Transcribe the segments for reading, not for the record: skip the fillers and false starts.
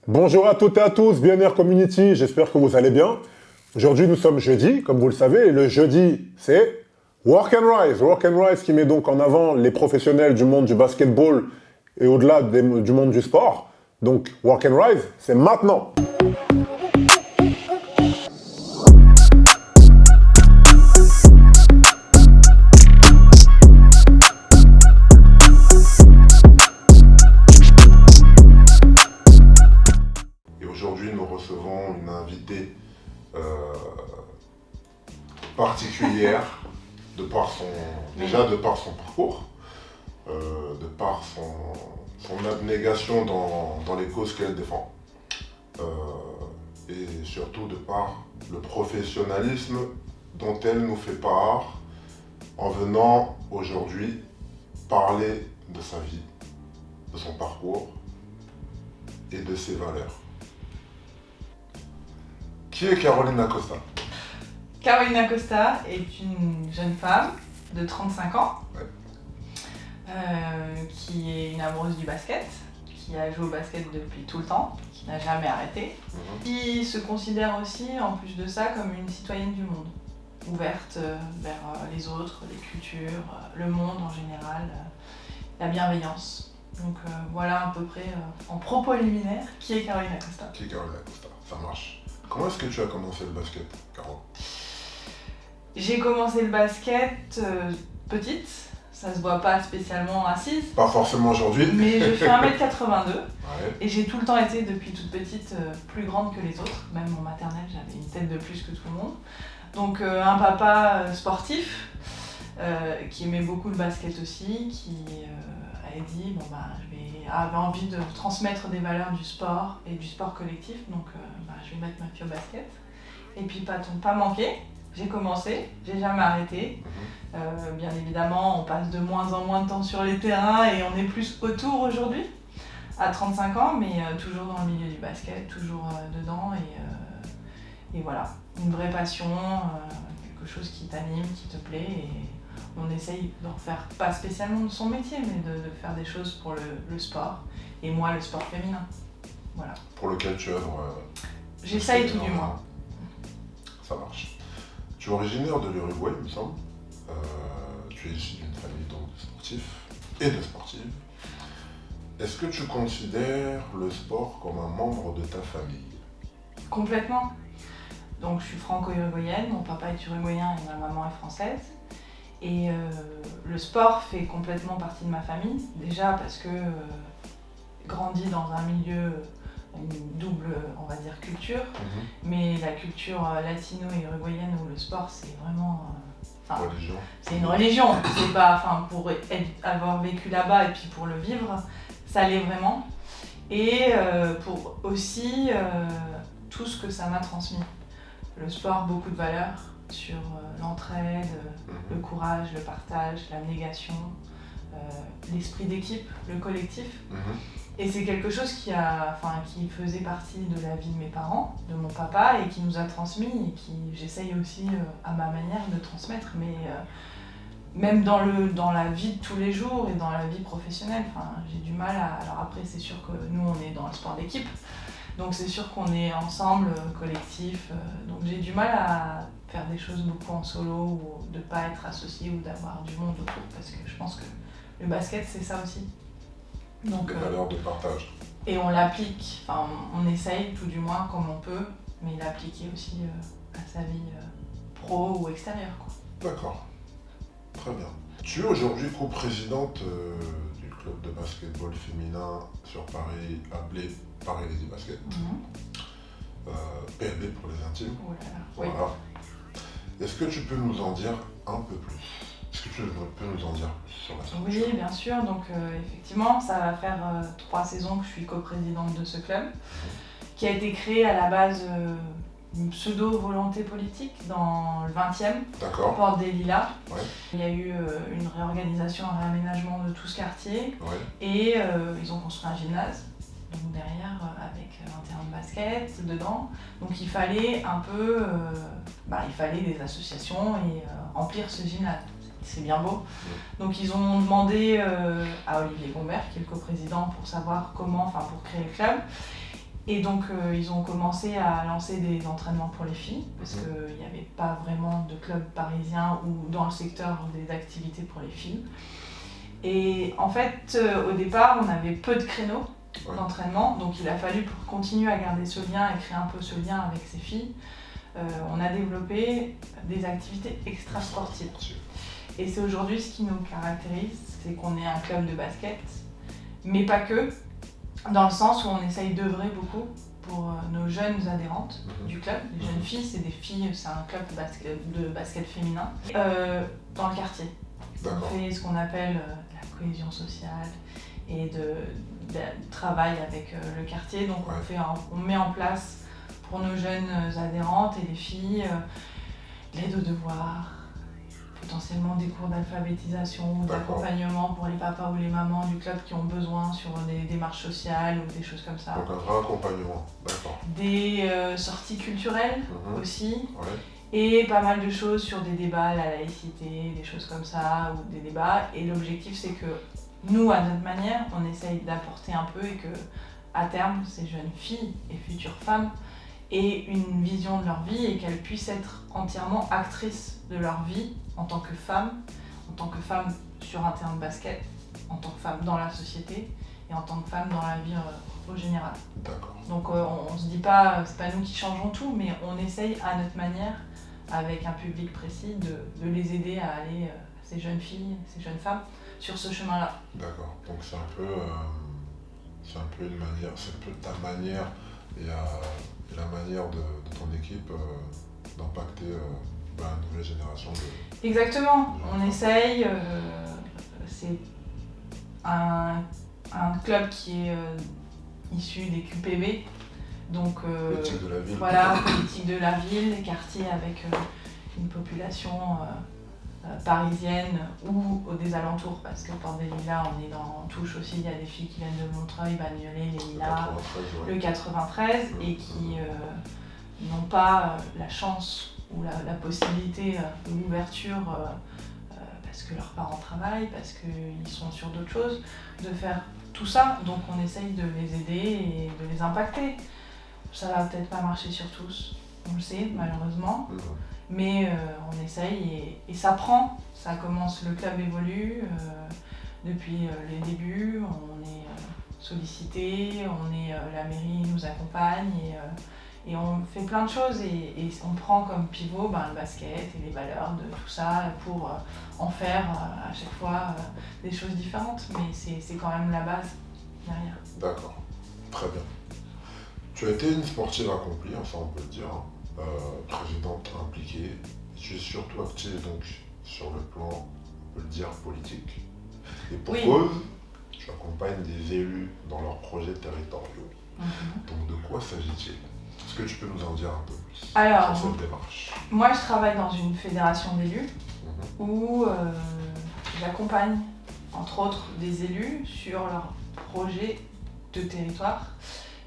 Bonjour à toutes et à tous, Bien-Air Community, j'espère que vous allez bien. Aujourd'hui nous sommes jeudi, comme vous le savez, et le jeudi c'est Work and Rise. Work and Rise qui met donc en avant les professionnels du monde du basketball et au-delà du monde du sport. Donc Work and Rise, c'est maintenant. Aujourd'hui, nous recevons une invitée particulière de par son parcours, de par son abnégation dans les causes qu'elle défend, et surtout de par le professionnalisme dont elle nous fait part en venant aujourd'hui parler de sa vie, de son parcours et de ses valeurs. Qui est Caroline Acosta? Caroline Acosta est une jeune femme de 35 ans, qui est une amoureuse du basket, qui a joué au basket depuis tout le temps, qui n'a jamais arrêté, qui se considère aussi, en plus de ça, comme une citoyenne du monde, ouverte vers les autres, les cultures, le monde en général, la bienveillance. Donc voilà à peu près, en propos liminaire, qui est Caroline Acosta. Qui est Caroline Acosta, ça marche. Comment est-ce que tu as commencé le basket, Caro? J'ai commencé le basket petite, ça se voit pas spécialement assise. Pas forcément aujourd'hui. Mais je fais 1m82 Ouais. et j'ai tout le temps été depuis toute petite plus grande que les autres. Même en maternelle, j'avais une tête de plus que tout le monde. Donc un papa sportif qui aimait beaucoup le basket aussi, qui avait dit avait envie de transmettre des valeurs du sport et du sport collectif, donc je vais mettre ma fille au basket. Et puis pas manqué, j'ai commencé, j'ai jamais arrêté. Bien évidemment, on passe de moins en moins de temps sur les terrains et on est plus autour aujourd'hui, à 35 ans, mais toujours dans le milieu du basket, toujours dedans et voilà, une vraie passion, quelque chose qui t'anime, qui te plaît, et on essaye d'en faire, pas spécialement de son métier, mais de faire des choses pour le sport, et moi le sport féminin. Voilà. Pour lequel tu œuvres. J'essaye tout du moins. Ça marche. Tu es originaire de l'Uruguay, il me semble. Tu es issu d'une famille donc de sportifs et de sportives. Est-ce que tu considères le sport comme un membre de ta famille? Complètement. Donc je suis franco-uruguayenne, mon papa est uruguayen et ma maman est française. Et le sport fait complètement partie de ma famille, déjà parce que grandi dans un milieu, une double, on va dire, culture, mais la culture latino et uruguayenne où le sport c'est vraiment... Religion. C'est une religion, c'est pas, pour avoir vécu là-bas et puis pour le vivre, ça l'est vraiment. Et pour aussi tout ce que ça m'a transmis. Le sport, beaucoup de valeurs sur l'entraide, le courage, le partage, l'abnégation, l'esprit d'équipe, le collectif. Et c'est quelque chose qui faisait partie de la vie de mes parents, de mon papa, et qui nous a transmis, et qui j'essaye aussi à ma manière de transmettre, mais même dans la vie de tous les jours et dans la vie professionnelle, j'ai du mal à... Alors après, c'est sûr que nous, on est dans le sport d'équipe, donc c'est sûr qu'on est ensemble, collectif, donc j'ai du mal à faire des choses beaucoup en solo, ou de ne pas être associé, ou d'avoir du monde autour, parce que je pense que le basket, c'est ça aussi. Donc, des valeurs de partage. Et on l'applique, on essaye tout du moins comme on peut, mais l'appliquer aussi à sa vie pro ou extérieure, quoi. D'accord, très bien. Tu es aujourd'hui coprésidente du club de basketball féminin sur Paris, appelé Paris Lady Basket. PLB pour les intimes. Oh là là. Voilà. Oui. Est-ce que tu peux nous en dire un peu plus? Est-ce que tu peux nous en dire plus sur la structure? Oui, bien sûr. Donc effectivement, ça va faire 3 saisons que je suis coprésidente de ce club, qui a été créé à la base une pseudo-volonté politique dans le 20e, Porte des Lilas. Ouais. Il y a eu une réorganisation, un réaménagement de tout ce quartier, et ils ont construit un gymnase. Donc derrière, avec un terrain de basket dedans. Donc il fallait un peu, il fallait des associations et remplir ce gymnase. C'est bien beau. Donc ils ont demandé à Olivier Gombert, qui est le coprésident, pour savoir comment, pour créer le club. Et donc ils ont commencé à lancer des entraînements pour les filles, parce qu'il n'y avait pas vraiment de club parisien ou dans le secteur des activités pour les filles. Et en fait, au départ, on avait peu de créneaux d'entraînement, donc il a fallu, pour continuer à garder ce lien et créer un peu ce lien avec ces filles, on a développé des activités extra-sportives. Et c'est aujourd'hui ce qui nous caractérise, c'est qu'on est un club de basket, mais pas que, dans le sens où on essaye d'œuvrer beaucoup pour nos jeunes adhérentes du club. Les jeunes filles, c'est un club de basket féminin, dans le quartier. On fait ce qu'on appelle la cohésion sociale et de travail avec le quartier. Donc on met en place pour nos jeunes adhérentes et les filles l'aide aux devoirs, potentiellement des cours d'alphabétisation ou d'accompagnement pour les papas ou les mamans du club qui ont besoin sur des démarches sociales ou des choses comme ça. Donc un vrai accompagnement, d'accord. Des sorties culturelles aussi. Et pas mal de choses sur des débats, la laïcité, des choses comme ça, ou des débats. Et l'objectif, c'est que nous, à notre manière, on essaye d'apporter un peu et que, à terme, ces jeunes filles et futures femmes aient une vision de leur vie et qu'elles puissent être entièrement actrices de leur vie en tant que femmes sur un terrain de basket, en tant que femmes dans la société et en tant que femmes dans la vie au général. D'accord. Donc on se dit pas, c'est pas nous qui changeons tout, mais on essaye à notre manière, avec un public précis, de les aider à aller, ces jeunes filles, ces jeunes femmes, sur ce chemin-là. D'accord, donc c'est un peu une manière, c'est un peu ta manière et la manière de ton équipe d'impacter la nouvelle génération de... Exactement, on essaye, c'est un club qui est issu des QPV, donc politique de la ville. Voilà, politique de la ville, les quartiers avec une population parisienne ou des alentours, parce que Porte des Lilas, on touche aussi, il y a des filles qui viennent de Montreuil, Bagnolet, les Lilas, le 93, et qui n'ont pas la chance ou la possibilité de l'ouverture, parce que leurs parents travaillent, parce qu'ils sont sur d'autres choses, de faire tout ça. Donc on essaye de les aider et de les impacter. Ça va peut-être pas marcher sur tous, on le sait malheureusement, mais on essaye et ça prend, ça commence, le club évolue depuis les débuts, on est sollicité, la mairie nous accompagne et on fait plein de choses et on prend comme pivot le basket et les valeurs de tout ça pour en faire à chaque fois des choses différentes, mais c'est quand même la base derrière. D'accord, très bien. Tu as été une sportive accomplie, ça on peut le dire, présidente impliquée. Tu es surtout active donc sur le plan, on peut le dire, politique. Et pour cause, tu accompagnes des élus dans leurs projets territoriaux. Donc de quoi s'agit-il ? Est-ce que tu peux nous en dire un peu plus sur cette démarche ? Moi je travaille dans une fédération d'élus où j'accompagne entre autres des élus sur leurs projets de territoire.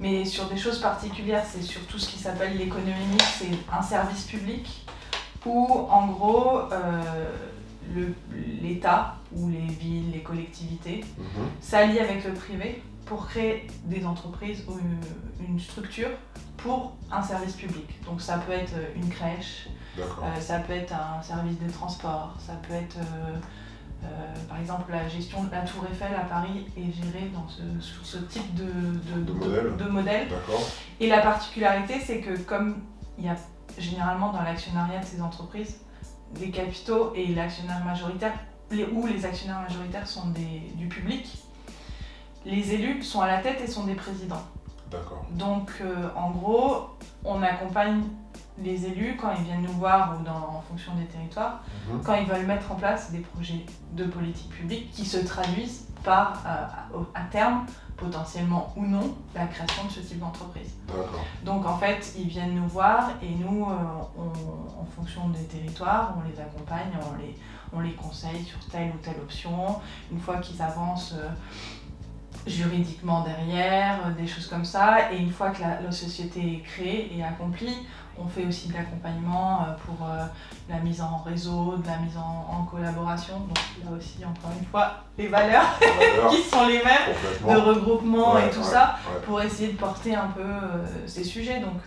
Mais sur des choses particulières, c'est sur tout ce qui s'appelle l'économie mixte, c'est un service public où en gros l'État ou les villes, les collectivités s'allient avec le privé pour créer des entreprises ou une structure pour un service public. Donc ça peut être une crèche, ça peut être un service de transport, ça peut être par exemple la gestion de la Tour Eiffel à Paris est gérée sous ce type de modèle. Et la particularité, c'est que comme il y a généralement dans l'actionnariat de ces entreprises des capitaux et l'actionnaire majoritaire, où les actionnaires majoritaires sont du public, les élus sont à la tête et sont des présidents. Donc en gros, on accompagne les élus quand ils viennent nous voir ou en fonction des territoires, quand ils veulent mettre en place des projets de politique publique qui se traduisent par, à terme, potentiellement ou non, la création de ce type d'entreprise. Donc en fait, ils viennent nous voir et nous, en fonction des territoires, on les accompagne, on les conseille sur telle ou telle option. Une fois qu'ils avancent juridiquement derrière, des choses comme ça. Et une fois que la société est créée et accomplie, on fait aussi de l'accompagnement pour la mise en réseau, de la mise en collaboration. Donc là aussi, encore une fois, les valeurs qui sont les mêmes, de regroupement et tout ça, pour essayer de porter un peu ces sujets. Donc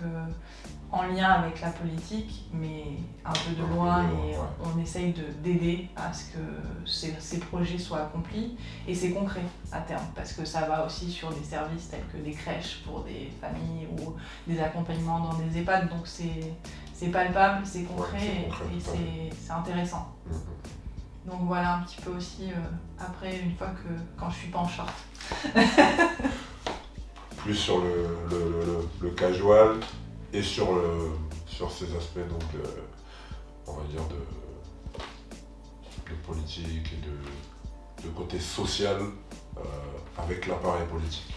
en lien avec la politique, mais un peu de loin, et on essaye d'aider à ce que ces projets soient accomplis, et c'est concret à terme, parce que ça va aussi sur des services tels que des crèches pour des familles ou des accompagnements dans des EHPAD, donc c'est palpable, c'est concret, et c'est intéressant. Donc voilà un petit peu aussi, après, une fois quand je suis pas en short. Plus sur le casual, et sur ces aspects, donc, on va dire, de politique et de côté social avec l'appareil politique.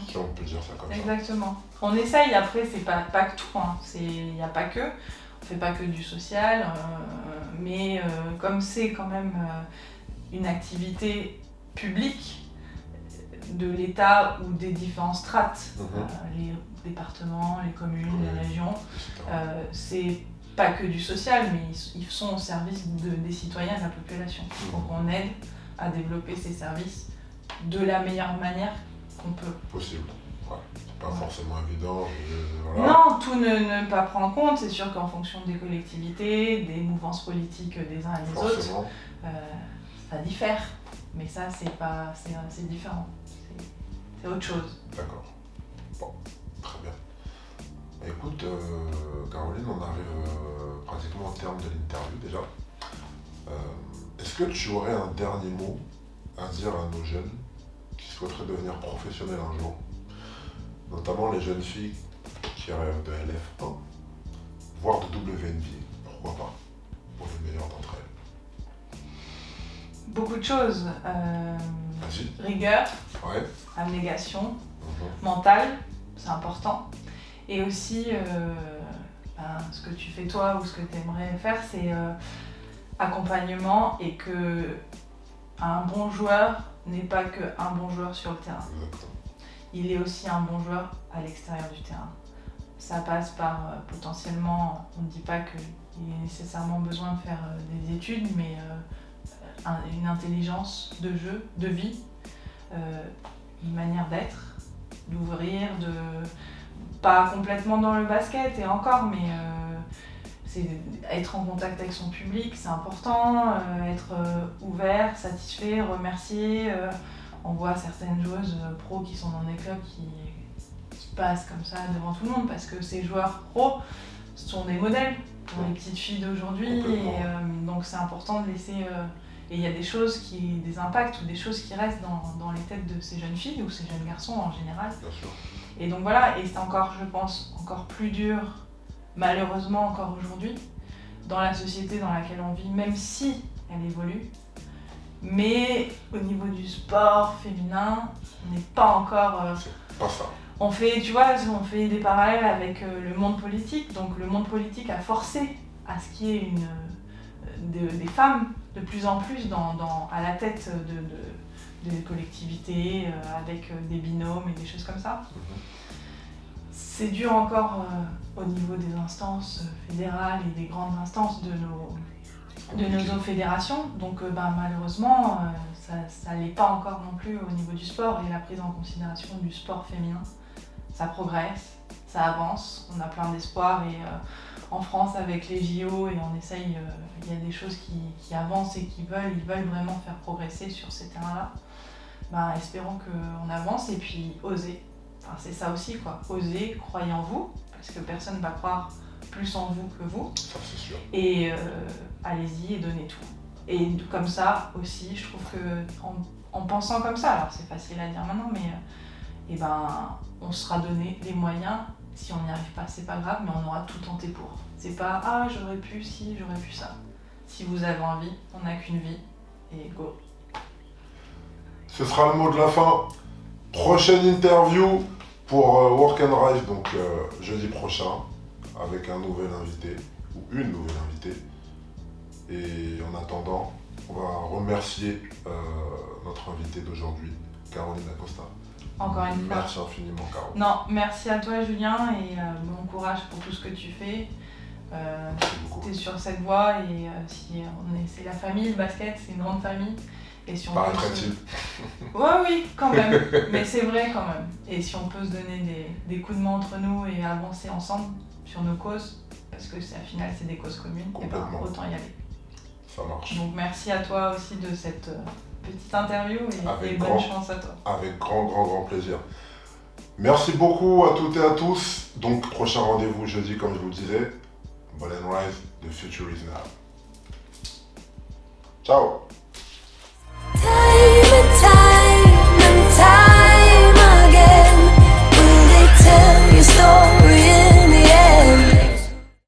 Si on peut dire ça comme ça. Exactement. On essaye, après, c'est pas que tout, hein. Il n'y a pas que, on fait pas que du social, mais comme c'est quand même une activité publique de l'État ou des différentes strates, les départements, les communes, les régions, c'est pas que du social, mais ils sont au service des citoyens et de la population. Donc on aide à développer ces services de la meilleure manière qu'on peut. Possible. Ouais. C'est pas forcément évident. Voilà. Non, tout ne pas prendre en compte. C'est sûr qu'en fonction des collectivités, des mouvances politiques des uns et des autres, ça diffère. Mais ça, c'est différent. C'est autre chose. D'accord. Bon, très bien. Écoute, Caroline, on arrive pratiquement au terme de l'interview déjà. Est-ce que tu aurais un dernier mot à dire à nos jeunes qui souhaiteraient devenir professionnels un jour, notamment les jeunes filles qui rêvent de LF1, voire de WNB, pourquoi pas, pour les meilleures d'entre elles? Beaucoup de choses. Vas-y. Rigueur, Ouais. abnégation, mentale, c'est important. Et aussi, ce que tu fais toi ou ce que tu aimerais faire, c'est accompagnement, et que un bon joueur n'est pas qu'un bon joueur sur le terrain. Exactement. Il est aussi un bon joueur à l'extérieur du terrain. Ça passe par potentiellement, on ne dit pas qu'il y a nécessairement besoin de faire des études, mais une intelligence de jeu, de vie, une manière d'être, d'ouvrir, pas complètement dans le basket et encore, mais c'est être en contact avec son public, c'est important, être ouvert, satisfait, remercier. On voit certaines joueuses pro qui sont dans des clubs qui passent comme ça devant tout le monde, parce que ces joueurs pro sont des modèles pour les petites filles d'aujourd'hui, et donc c'est important de laisser... et il y a des choses des impacts ou des choses qui restent dans les têtes de ces jeunes filles ou ces jeunes garçons en général. Bien sûr. Et donc voilà, et c'est encore, je pense, encore plus dur, malheureusement encore aujourd'hui, dans la société dans laquelle on vit, même si elle évolue. Mais au niveau du sport féminin, on n'est pas encore... C'est pas ça. On fait, tu vois, on fait des parallèles avec le monde politique. Donc le monde politique a forcé à ce qu'il y ait des femmes de plus en plus à la tête des collectivités, avec des binômes et des choses comme ça. C'est dur encore au niveau des instances fédérales et des grandes instances de nos fédérations. Donc malheureusement, ça l'est pas encore non plus au niveau du sport, et la prise en considération du sport féminin. Ça progresse, ça avance, on a plein d'espoir, et en France avec les JO, et on essaye, il y a des choses qui avancent et ils veulent vraiment faire progresser sur ces terrains-là. Espérons qu'on avance, et puis oser. Enfin, c'est ça aussi, quoi. Oser, croyez en vous, parce que personne ne va croire plus en vous que vous. Ça, c'est sûr. Et allez-y et donnez tout. Et comme ça aussi, je trouve que en pensant comme ça, alors c'est facile à dire maintenant, mais on sera donné les moyens. Si on n'y arrive pas, c'est pas grave, mais on aura tout tenté pour. C'est pas j'aurais pu ci, j'aurais pu ça. Si vous avez envie, on n'a qu'une vie, et go. Ce sera le mot de la fin. Prochaine interview pour Work and Rise, donc jeudi prochain, avec un nouvel invité, ou une nouvelle invitée. Et en attendant, on va remercier notre invitée d'aujourd'hui, Caroline Acosta. encore une fois. Merci infiniment, Caro. Non, merci à toi Julien et bon courage pour tout ce que tu fais. Merci beaucoup. Tu es sur cette voie et c'est la famille, le basket, c'est une grande famille. Et si on peut Paraîtrait-il. Oui, quand même. Mais c'est vrai quand même. Et si on peut se donner des coups de main entre nous et avancer ensemble sur nos causes, parce que au final c'est des causes communes, et ben, Complètement. autant y aller. Ça marche. Donc merci à toi aussi de cette petite interview et bonne chance à toi. Avec grand plaisir. Merci beaucoup à toutes et à tous. Donc prochain rendez-vous jeudi comme je vous le disais. Ball and Rise, the future is now. Ciao.